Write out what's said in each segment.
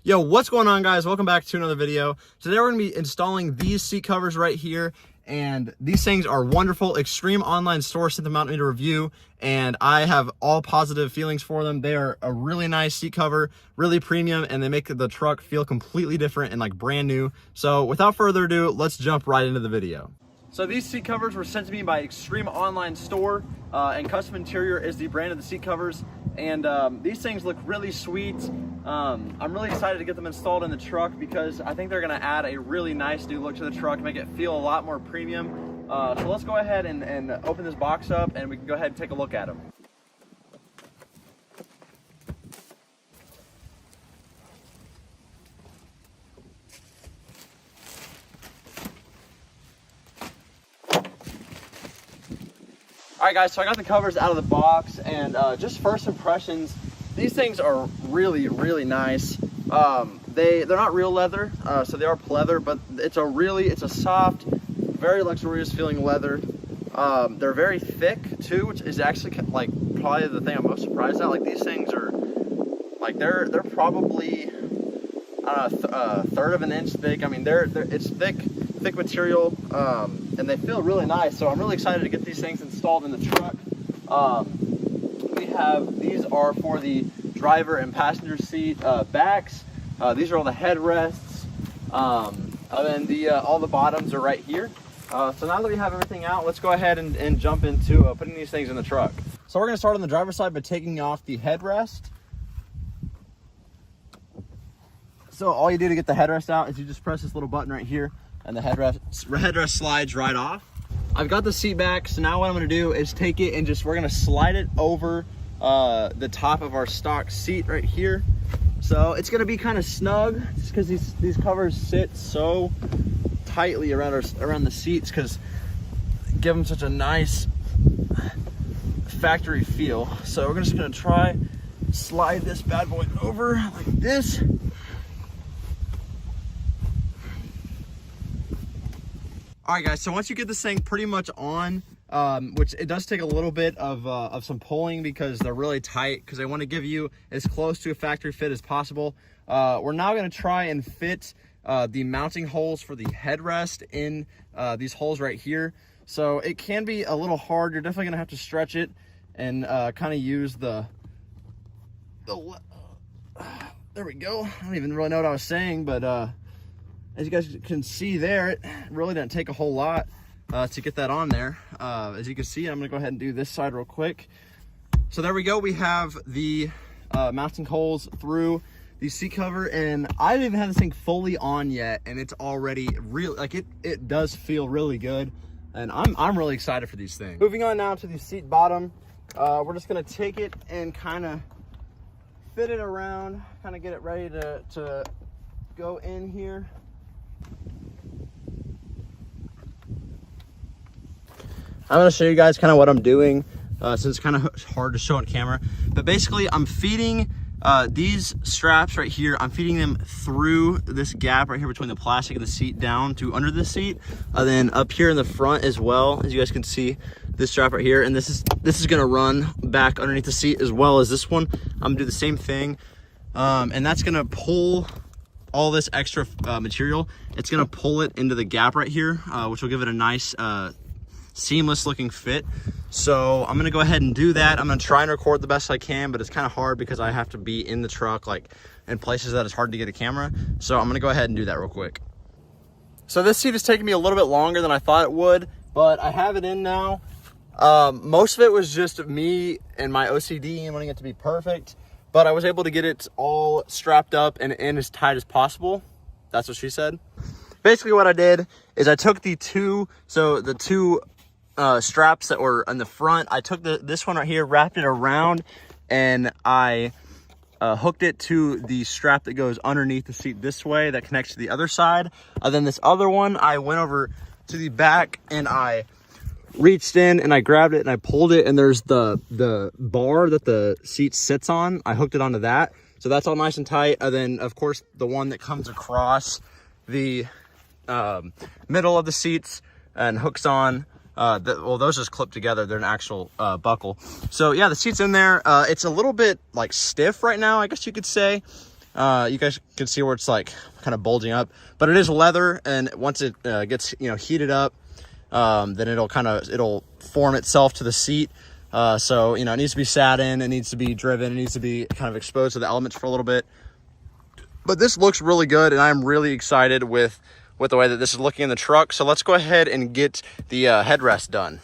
Yo, what's going on, guys? Welcome back to another video. Today we're going to be installing these seat covers right here, and these things are wonderful. Extreme Online Store sent them out to me to review, and I have all positive feelings for them. They are a really nice seat cover, really premium, and they make the truck feel completely different and like brand new. So without further ado, let's jump right into the video. So these seat covers were sent to me by Extreme Online Store, and Kustom Interior is the brand of the seat covers. And these things look really sweet. I'm really excited to get them installed in the truck because I think they're gonna add a really nice new look to the truck, make it feel a lot more premium. So let's go ahead and open this box up and we can go ahead and take a look at them. Alright guys, so I got the covers out of the box, and just first impressions, these things are really, really nice. They're not real leather, so they are pleather, but it's a soft, very luxurious feeling leather. They're very thick too, which is actually like probably the thing I'm most surprised at. Like these things are, like they're probably I don't know, a third of an inch thick. I mean, it's thick material, and they feel really nice. So I'm really excited to get these things installed in the truck. These are for the driver and passenger seat backs. These are all the headrests, and then all the bottoms are right here. So now that we have everything out, let's go ahead and jump into putting these things in the truck. So we're going to start on the driver's side by taking off the headrest. So all you do to get the headrest out is you just press this little button right here, and the headrest slides right off. I've got the seat back, so now what I'm going to do is take it and we're going to slide it over the top of our stock seat right here. So it's going to be kind of snug just because these covers sit so tightly around the seats, because give them such a nice factory feel. So we're just going to try slide this bad boy over like this. All right guys, so once you get this thing pretty much on, which it does take a little bit of some pulling because they're really tight, because they want to give you as close to a factory fit as possible. We're now going to try and fit the mounting holes for the headrest in these holes right here. So it can be a little hard. You're definitely going to have to stretch it and kind of use there we go. I don't even really know what I was saying, but as you guys can see there, it really didn't take a whole lot to get that on there. As you can see, I'm gonna go ahead and do this side real quick. So there we go. We have the mounting holes through the seat cover, and I haven't even had this thing fully on yet, and it's already real. Like it does feel really good, and I'm really excited for these things. Moving on now to the seat bottom, we're just gonna take it and kind of fit it around, kind of get it ready to go in here. I'm going to show you guys kind of what I'm doing, since it's kind of hard to show on camera. But basically, I'm feeding these straps right here, I'm feeding them through this gap right here between the plastic and the seat down to under the seat. And then up here in the front as well, as you guys can see, this strap right here. And this is going to run back underneath the seat as well as this one. I'm going to do the same thing. And that's going to pull all this extra material. It's going to pull it into the gap right here, which will give it a nice seamless looking fit. So I'm gonna go ahead and do that. I'm gonna try and record the best I can, but it's kind of hard because I have to be in the truck, like in places that it's hard to get a camera. So I'm gonna go ahead and do that real quick. So this seat is taking me a little bit longer than I thought it would, but I have it in now. Most of it was just me and my OCD and wanting it to be perfect, but I was able to get it all strapped up and in as tight as possible. That's what she said. Basically what I did is I took the two straps that were on the front. I took this one right here, wrapped it around, and I hooked it to the strap that goes underneath the seat this way that connects to the other side. And then this other one, I went over to the back and I reached in and I grabbed it and I pulled it, and there's the bar that the seat sits on. I hooked it onto that. So that's all nice and tight. And then of course the one that comes across the middle of the seats and hooks on. Well, those just clip together. They're an actual buckle. So yeah, the seat's in there. It's a little bit like stiff right now, I guess you could say. You guys can see where it's like kind of bulging up, but it is leather, and once it gets, you know, heated up, then it'll form itself to the seat. So, you know, it needs to be sat in, it needs to be driven, it needs to be kind of exposed to the elements for a little bit. But this looks really good, and I'm really excited with the way that this is looking in the truck. So let's go ahead and get the headrest done.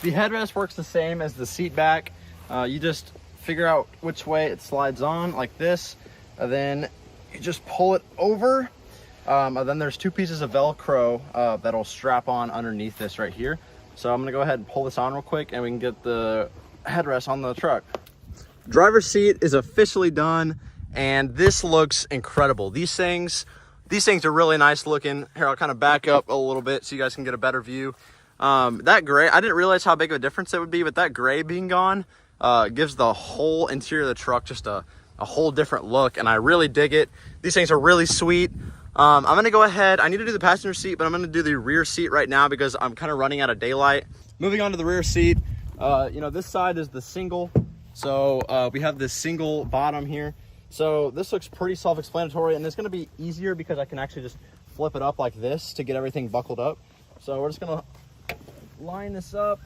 The headrest works the same as the seat back. You just figure out which way it slides on, like this, and then you just pull it over. And then there's 2 pieces of Velcro that'll strap on underneath this right here. So I'm gonna go ahead and pull this on real quick, and we can get the headrest on the truck. Driver's seat is officially done, and this looks incredible. These things are really nice looking. Here, I'll kind of back up a little bit so you guys can get a better view. That gray, I didn't realize how big of a difference it would be, but that gray being gone gives the whole interior of the truck just a whole different look, and I really dig it. These things are really sweet. I'm gonna go ahead, I need to do the passenger seat, but I'm gonna do the rear seat right now because I'm kind of running out of daylight. Moving on to the rear seat, you know, this side is the single, so we have this single bottom here. So this looks pretty self-explanatory, and it's gonna be easier because I can actually just flip it up like this to get everything buckled up. So we're just gonna line this up.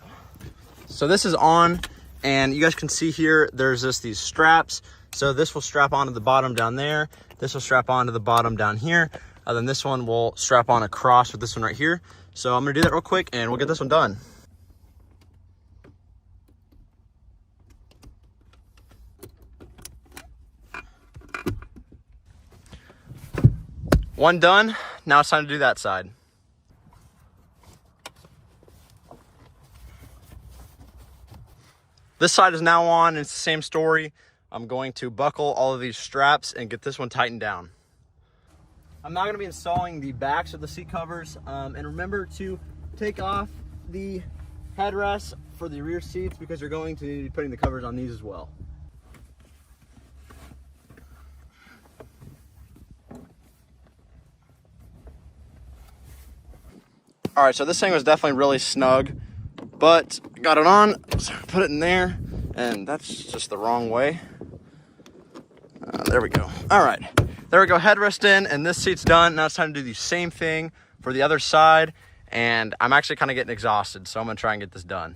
So this is on, and you guys can see here, there's just these straps. So this will strap onto the bottom down there. This will strap onto the bottom down here. And then this one will strap on across with this one right here. So I'm gonna do that real quick, and we'll get this one done. One done, now it's time to do that side. This side is now on, it's the same story. I'm going to buckle all of these straps and get this one tightened down. I'm now gonna be installing the backs of the seat covers. And remember to take off the headrests for the rear seats because you're going to be putting the covers on these as well. All right, so this thing was definitely really snug, but got it on, so put it in there, and that's just the wrong way. There we go. All right, there we go, headrest in, and this seat's done. Now it's time to do the same thing for the other side, and I'm actually kind of getting exhausted, so I'm gonna try and get this done.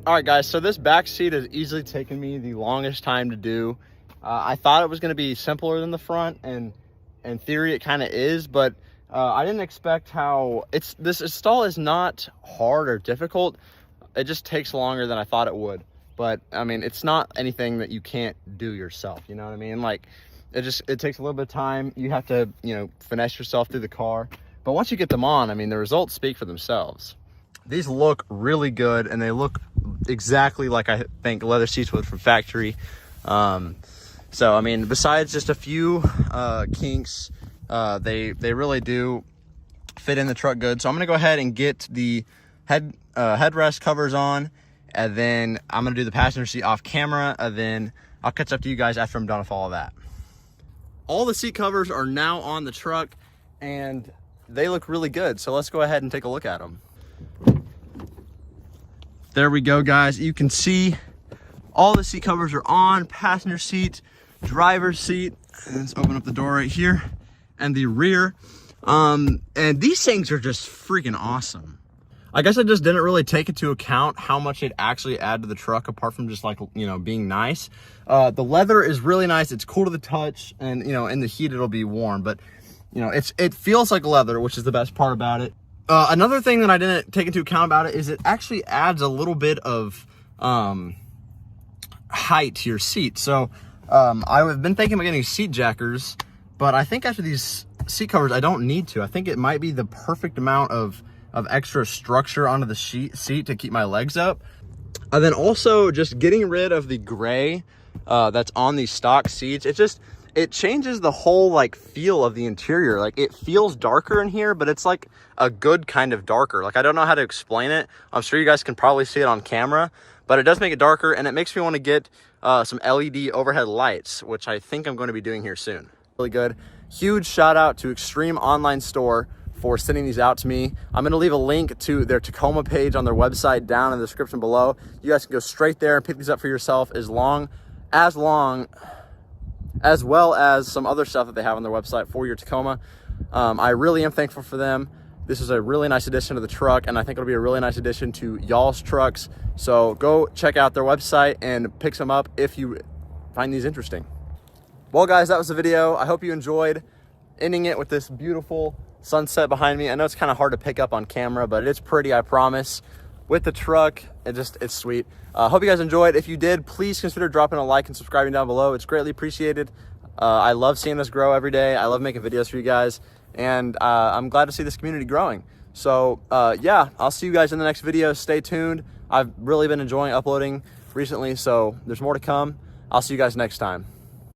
All right, guys, so this back seat has easily taken me the longest time to do. I thought it was going to be simpler than the front, and in theory it kind of is, but I didn't expect how this install is not hard or difficult. It just takes longer than I thought it would. But I mean, it's not anything that you can't do yourself, you know what I mean? Like, it takes a little bit of time. You have to, you know, finesse yourself through the car. But once you get them on, I mean, the results speak for themselves. These look really good, and they look exactly like I think leather seats would from factory. So I mean, besides just a few kinks, they really do fit in the truck good. So I'm gonna go ahead and get the headrest covers on, and then I'm gonna do the passenger seat off camera, and then I'll catch up to you guys after I'm done with all of that. All the seat covers are now on the truck, and they look really good. So let's go ahead and take a look at them. There we go, guys. You can see all the seat covers are on, passenger seat, driver's seat, and let's open up the door right here, and the rear. And these things are just freaking awesome. I guess I just didn't really take into account how much it actually added to the truck, apart from just, like, you know, being nice. The leather is really nice. It's cool to the touch, and, you know, in the heat it'll be warm, but, you know, it feels like leather, which is the best part about it. Another thing that I didn't take into account about it is it actually adds a little bit of height to your seat. So I've been thinking about getting seat jackers, but I think after these seat covers, I don't need to. I think it might be the perfect amount of extra structure onto the seat to keep my legs up. And then also just getting rid of the gray that's on these stock seats. It changes the whole, like, feel of the interior. Like, it feels darker in here, but it's like a good kind of darker. Like, I don't know how to explain it. I'm sure you guys can probably see it on camera, but it does make it darker, and it makes me want to get some LED overhead lights, which I think I'm going to be doing here soon. Really good. Huge shout out to Extreme Online Store for sending these out to me. I'm gonna leave a link to their Tacoma page on their website down in the description below. You guys can go straight there and pick these up for yourself as well as some other stuff that they have on their website for your Tacoma. I really am thankful for them. This is a really nice addition to the truck, and I think it'll be a really nice addition to y'all's trucks. So go check out their website and pick some up if you find these interesting. Well, guys, that was the video. I hope you enjoyed, ending it with this beautiful sunset behind me. I know it's kind of hard to pick up on camera, but it's pretty, I promise. With the truck, it's sweet. Hope you guys enjoyed. If you did, please consider dropping a like and subscribing down below. It's greatly appreciated. I love seeing this grow every day. I love making videos for you guys, and I'm glad to see this community growing. So yeah, I'll see you guys in the next video. Stay tuned. I've really been enjoying uploading recently, so there's more to come. I'll see you guys next time.